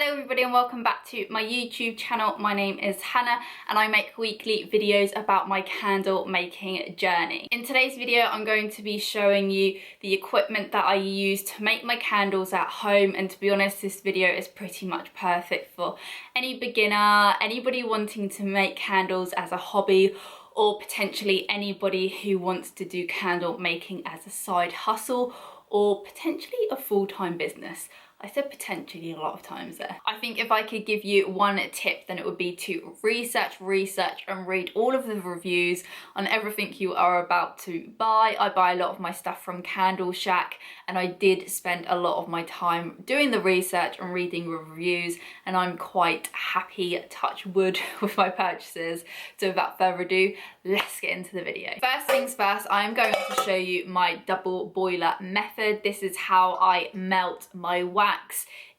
Hello everybody and welcome back to my YouTube channel. My name is Hannah and I make weekly videos about my candle making journey. In today's video I'm going to be showing you the equipment that I use to make my candles at home, and to be honest this video is pretty much perfect for any beginner, anybody wanting to make candles as a hobby, or potentially anybody who wants to do candle making as a side hustle or potentially a full-time business. I said potentially a lot of times there. I think if I could give you one tip, then it would be to research and read all of the reviews on everything you are about to buy. I buy a lot of my stuff from Candle Shack, and I did spend a lot of my time doing the research and reading reviews, and I'm quite happy, touch wood, with my purchases. So without further ado, let's get into the video. First things first, I'm going to show you my double boiler method. This is how I melt my wax.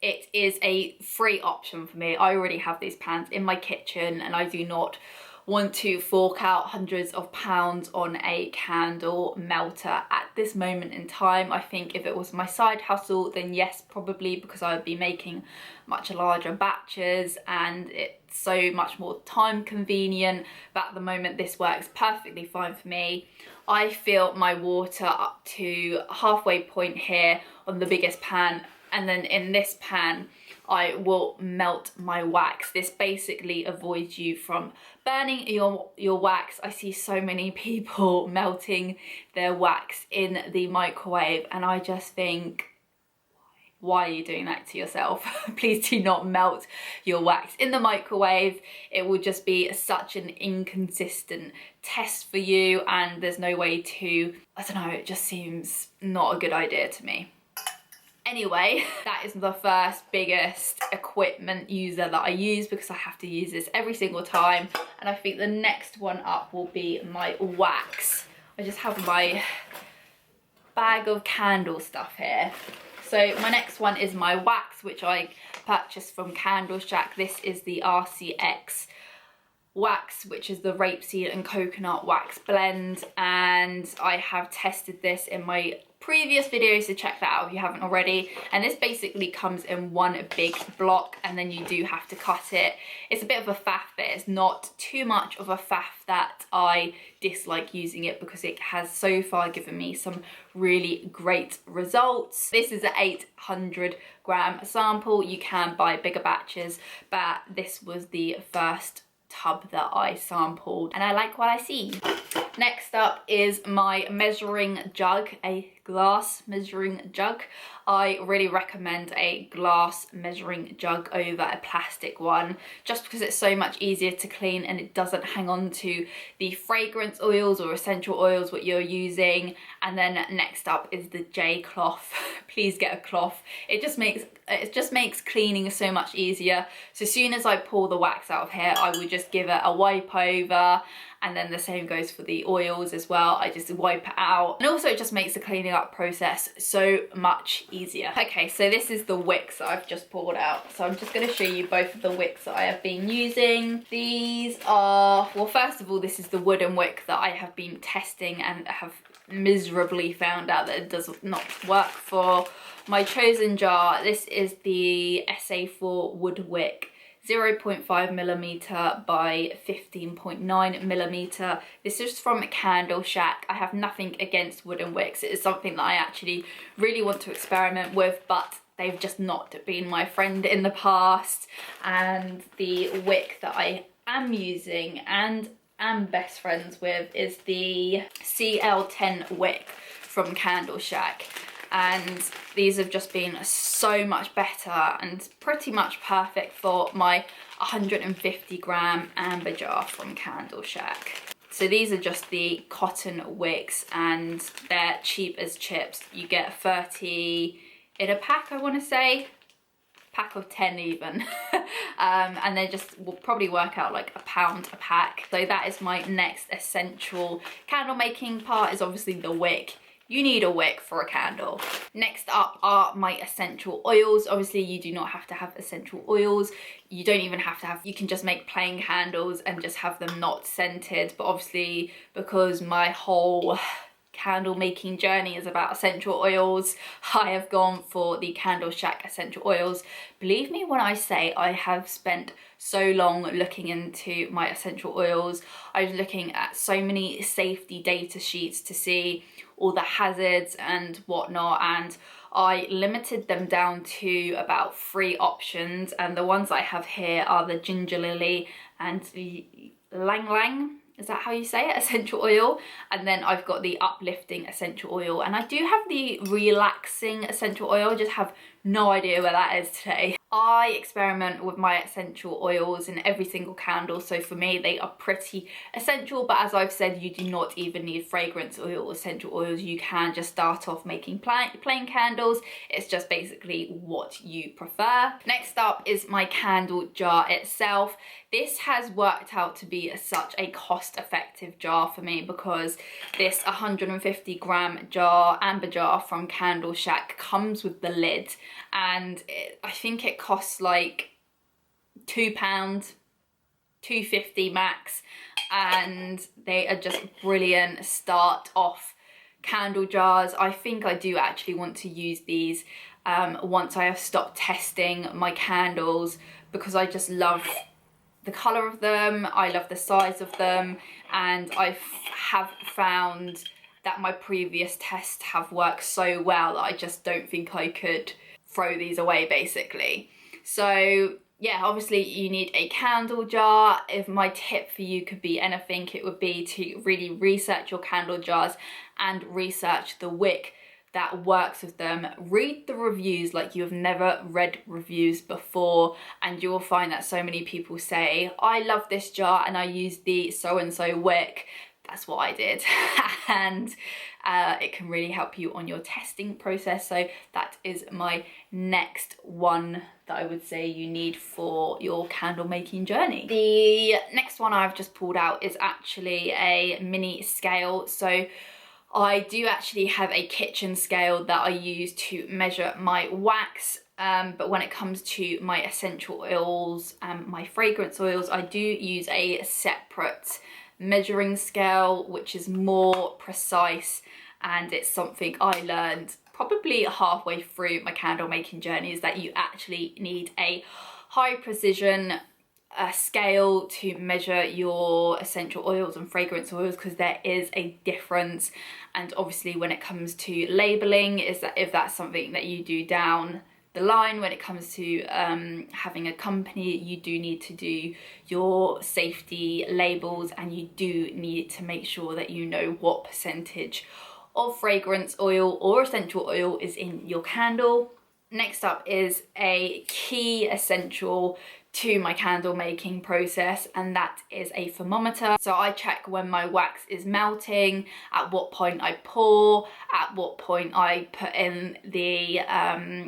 It is a free option for me. I already have these pans in my kitchen and I do not want to fork out hundreds of pounds on a candle melter at this moment in time. I think if it was my side hustle, then yes, probably, because I would be making much larger batches and it's so much more time convenient, but at the moment this works perfectly fine for me. I fill my water up to halfway point here on the biggest pan, and then in this pan I will melt my wax. This basically avoids you from burning your wax. I see so many people melting their wax in the microwave and I just think, why are you doing that to yourself? Please do not melt your wax in the microwave. It will just be such an inconsistent test for you and there's no way to, I don't know, it just seems not a good idea to me. Anyway, that is the first biggest equipment user that I use because I have to use this every single time. And I think the next one up will be my wax. I just have my bag of candle stuff here. So my next one is my wax, which I purchased from Candle Shack. This is the RCX wax, which is the rapeseed and coconut wax blend, and I have tested this in my previous videos, so check that out if you haven't already. And this basically comes in one big block and then you do have to cut it. It's a bit of a faff, but it's not too much of a faff that I dislike using it because it has so far given me some really great results. This is an 800 gram sample. You can buy bigger batches, but this was the first tub that I sampled and I like what I see. Next up is my measuring jug, a glass measuring jug. I really recommend a glass measuring jug over a plastic one just because it's so much easier to clean and it doesn't hang on to the fragrance oils or essential oils what you're using. And then next up is the J cloth. Please get a cloth. It just makes cleaning so much easier. So as soon as I pull the wax out of here, I would just give it a wipe over, and then the same goes for the oils as well. I just wipe it out, and also it just makes the cleaning up process so much easier. Okay, so this is the wicks that I've just pulled out. So I'm just going to show you both of the wicks that I have been using. These are, well, first of all, this is the wooden wick that I have been testing and have miserably found out that it does not work for. My chosen jar, this is the SA4 wood wick, 0.5 millimeter by 15.9 millimeter. This is from Candle Shack. I have nothing against wooden wicks. It is something that I actually really want to experiment with, but they've just not been my friend in the past. And the wick that I am using and am best friends with is the CL10 wick from Candle Shack. And these have just been so much better and pretty much perfect for my 150 gram amber jar from Candle Shack. So these are just the cotton wicks and they're cheap as chips. You get 30 in a pack, I want to say. Pack of 10 even. And they just will probably work out like £1 a pack. So that is my next essential candle making part, is obviously the wick. You need a wick for a candle. Next up are my essential oils. Obviously you do not have to have essential oils. You don't even have to have, you can just make plain candles and just have them not scented. But obviously because my whole candle making journey is about essential oils, I have gone for the Candle Shack essential oils. Believe me when I say I have spent so long looking into my essential oils. I was looking at so many safety data sheets to see all the hazards and whatnot, and I limited them down to about 3 options, and the ones I have here are the ginger lily and the lang lang, is that how you say it, essential oil, and then I've got the uplifting essential oil, and I do have the relaxing essential oil, just have no idea where that is today. I experiment with my essential oils in every single candle, so for me they are pretty essential, but as I've said, you do not even need fragrance oil or essential oils. You can just start off making plain candles. It's just basically what you prefer. Next up is my candle jar itself. This has worked out to be such a cost-effective jar for me because this 150 gram jar, amber jar from Candle Shack comes with the lid, and I think it costs like £2, £2.50 max, and they are just brilliant start off candle jars. I think I do actually want to use these once I have stopped testing my candles, because I just love the colour of them, I love the size of them, and I have found that my previous tests have worked so well that I just don't think I could throw these away basically. So yeah, obviously you need a candle jar. If my tip for you could be anything, it would be to really research your candle jars and research the wick that works with them. Read the reviews like you have never read reviews before, and you will find that so many people say, I love this jar and I use the so-and-so wick. That's what I did. And it can really help you on your testing process. So that is my next one that I would say you need for your candle making journey. The next one I've just pulled out is actually a mini scale. So I do actually have a kitchen scale that I use to measure my wax, but when it comes to my essential oils and my fragrance oils, I do use a separate measuring scale which is more precise, and it's something I learned probably halfway through my candle making journey, is that you actually need a high precision scale to measure your essential oils and fragrance oils, because there is a difference. And obviously when it comes to labeling, is that if that's something that you do down the line when it comes to having a company, you do need to do your safety labels, and you do need to make sure that you know what percentage of fragrance oil or essential oil is in your candle. Next up is a key essential to my candle making process, and that is a thermometer. So I check when my wax is melting, at what point I pour, at what point I put in the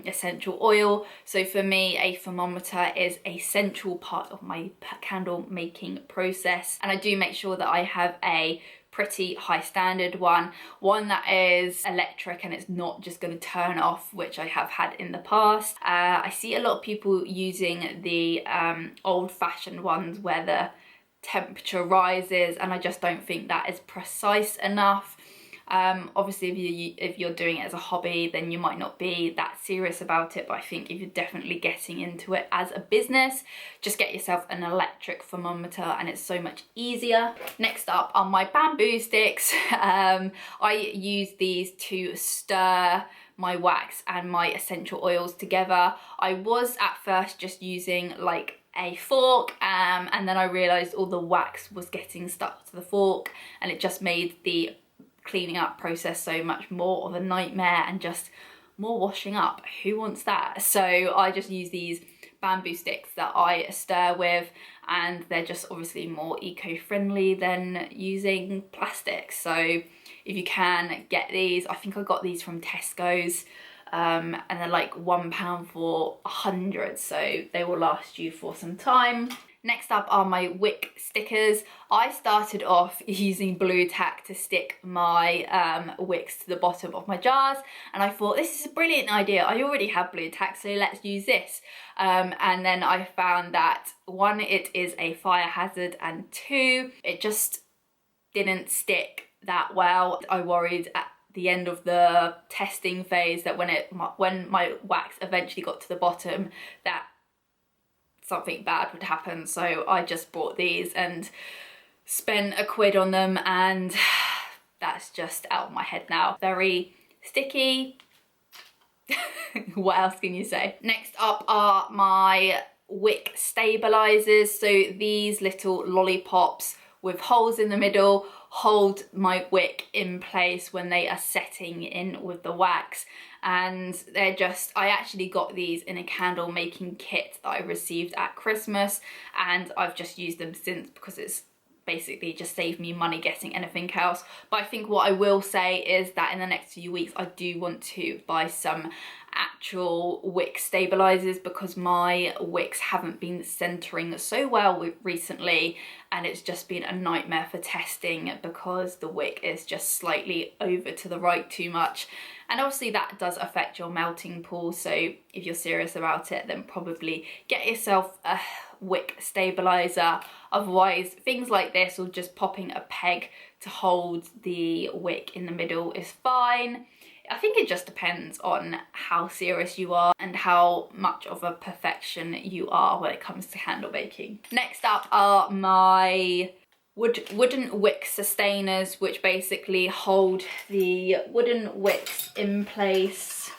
essential oil. So for me, a thermometer is a central part of my candle making process, and I do make sure that I have a pretty high standard one that is electric and it's not just going to turn off, which I have had in the past. I see a lot of people using the old-fashioned ones where the temperature rises, and I just don't think that is precise enough. Obviously if you're doing it as a hobby, then you might not be that serious about it, but I think if you're definitely getting into it as a business, just get yourself an electric thermometer and it's so much easier. Next up are my bamboo sticks. I use these to stir my wax and my essential oils together. I was at first just using like a fork, and then I realized all the wax was getting stuck to the fork, and it just made the cleaning up process so much more of a nightmare and just more washing up. Who wants that? So I just use these bamboo sticks that I stir with, and they're just obviously more eco-friendly than using plastic. So if you can get these, I think I got these from Tesco's, and they're like £1 for 100, so they will last you for some time. Next up are my Wic stickers. I started off using blue tack to stick my wicks to the bottom of my jars, and I thought this is a brilliant idea. I already have blue tack, so let's use this. And then I found that 1, it is a fire hazard, and 2, it just didn't stick that well. I worried at the end of the testing phase that when my wax eventually got to the bottom that something bad would happen, so I just bought these and spent £1 on them, and that's just out of my head now. Very sticky. What else can you say? Next up are my Wick Stabilizers. So these little lollipops with holes in the middle hold my wick in place when they are setting in with the wax. And they're just, I actually got these in a candle making kit that I received at Christmas, and I've just used them since because it's basically just saved me money getting anything else. But I think what I will say is that in the next few weeks I do want to buy some actual wick stabilizers, because my wicks haven't been centering so well recently, and it's just been a nightmare for testing because the wick is just slightly over to the right too much. And obviously that does affect your melting pool, so if you're serious about it, then probably get yourself a wick stabilizer. Otherwise, things like this, or just popping a peg to hold the wick in the middle, is fine. I think it just depends on how serious you are and how much of a perfection you are when it comes to candle making. Next up are my wooden wick sustainers, which basically hold the wooden wicks in place.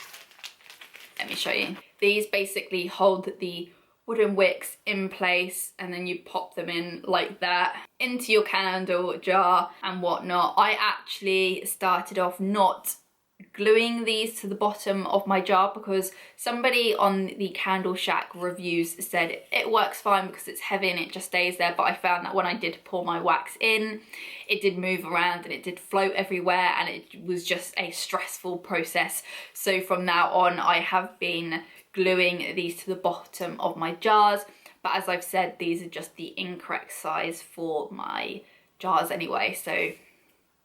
Let me show you. These basically hold the wooden wicks in place, and then you pop them in like that into your candle jar and whatnot. I actually started off not gluing these to the bottom of my jar because somebody on the Candle Shack reviews said it works fine because it's heavy and it just stays there, but I found that when I did pour my wax in, it did move around and it did float everywhere, and it was just a stressful process. So from now on I have been gluing these to the bottom of my jars, but as I've said, these are just the incorrect size for my jars anyway, so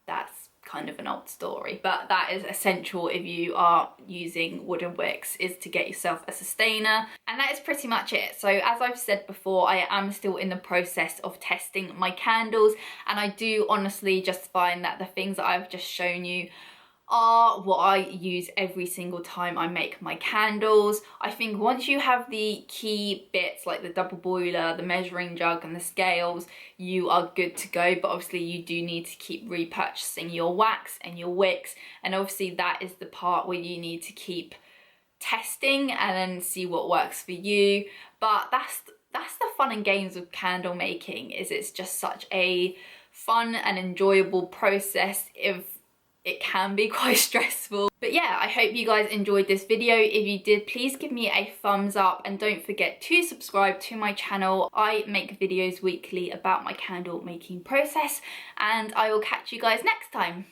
that's kind of an old story. But that is essential if you are using wooden wicks, is to get yourself a sustainer. And that is pretty much it. So as I've said before, I am still in the process of testing my candles, and I do honestly just find that the things that I've just shown you are what I use every single time I make my candles. I think once you have the key bits like the double boiler, the measuring jug and the scales, you are good to go. But obviously you do need to keep repurchasing your wax and your wicks, and obviously that is the part where you need to keep testing and then see what works for you. But that's the fun and games of candle making, is it's just such a fun and enjoyable process. If it can be quite stressful. But yeah, I hope you guys enjoyed this video. If you did, please give me a thumbs up, and don't forget to subscribe to my channel. I make videos weekly about my candle making process, and I will catch you guys next time.